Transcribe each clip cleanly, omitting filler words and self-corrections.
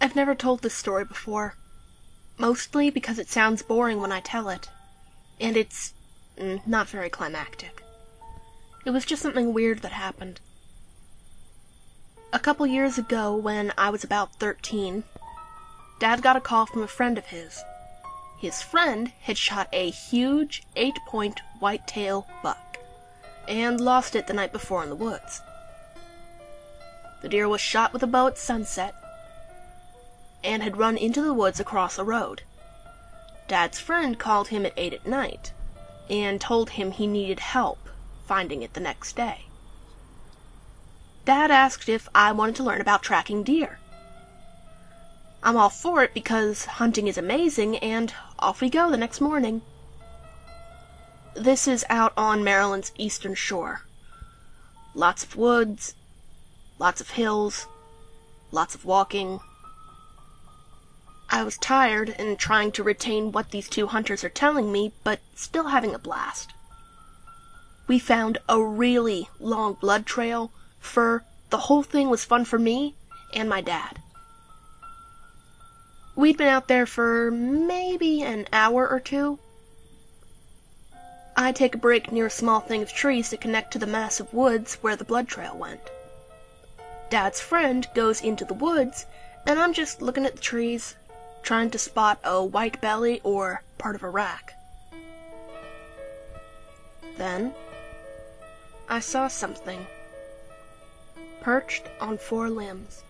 I've never told this story before, mostly because it sounds boring when I tell it, and it's not very climactic. It was just something weird that happened. A couple years ago, when I was about 13, Dad got a call from a friend of his. His friend had shot a huge 8-point whitetail buck, and lost it the night before in the woods. The deer was shot with a bow at sunset, and had run into the woods across a road. Dad's friend called him at 8 at night, and told him he needed help finding it the next day. Dad asked if I wanted to learn about tracking deer. I'm all for it because hunting is amazing, and off we go the next morning. This is out on Maryland's eastern shore. Lots of woods, lots of hills, lots of walking. I was tired and trying to retain what these two hunters are telling me, but still having a blast. We found a really long blood trail. The whole thing was fun for me and my dad. We'd been out there for maybe an hour or two. I take a break near a small thing of trees to connect to the massive woods where the blood trail went. Dad's friend goes into the woods, and I'm just looking at the trees, trying to spot a white belly or part of a rack. Then, I saw something, perched on 4 limbs.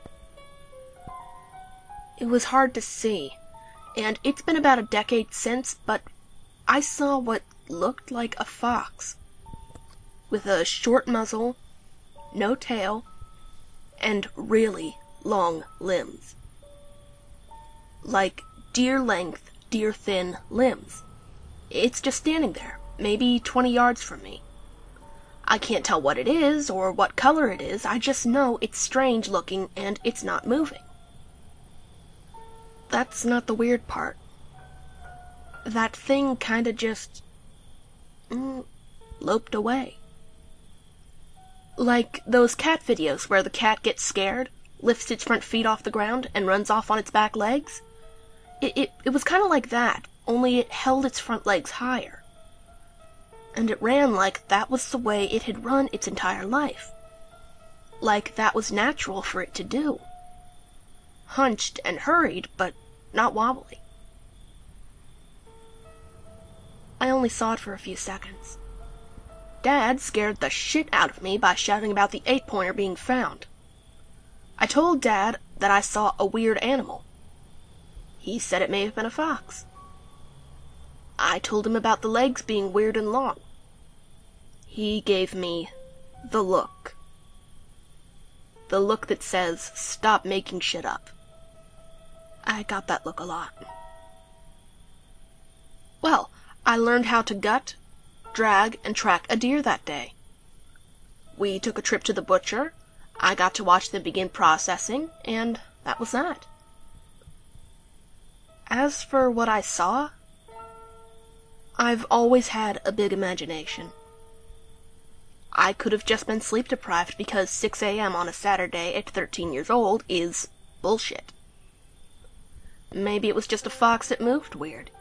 It was hard to see, and it's been about a decade since, but I saw what looked like a fox, with a short muzzle, no tail, and really long limbs. Like deer-length, deer-thin limbs. It's just standing there, maybe 20 yards from me. I can't tell what it is or what color it is, I just know it's strange looking and it's not moving. That's not the weird part. That thing kinda just loped away. Like those cat videos where the cat gets scared, lifts its front feet off the ground, and runs off on its back legs. It was kinda like that, only it held its front legs higher. And it ran like that was the way it had run its entire life. Like that was natural for it to do. Hunched and hurried, but not wobbly. I only saw it for a few seconds. Dad scared the shit out of me by shouting about the 8-pointer being found. I told Dad that I saw a weird animal. He said it may have been a fox. I told him about the legs being weird and long. He gave me the look. The look that says, stop making shit up. I got that look a lot. Well, I learned how to gut, drag, and track a deer that day. We took a trip to the butcher, I got to watch them begin processing, and that was that. As for what I saw, I've always had a big imagination. I could have just been sleep-deprived because 6 a.m. on a Saturday at 13 years old is bullshit. Maybe it was just a fox that moved weird.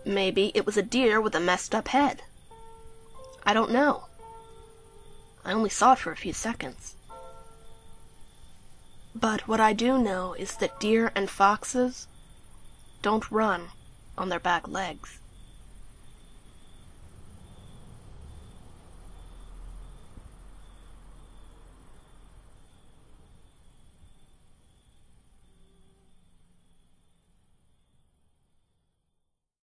Maybe it was a deer with a messed-up head. I don't know. I only saw it for a few seconds. But what I do know is that deer and foxes don't run on their back legs.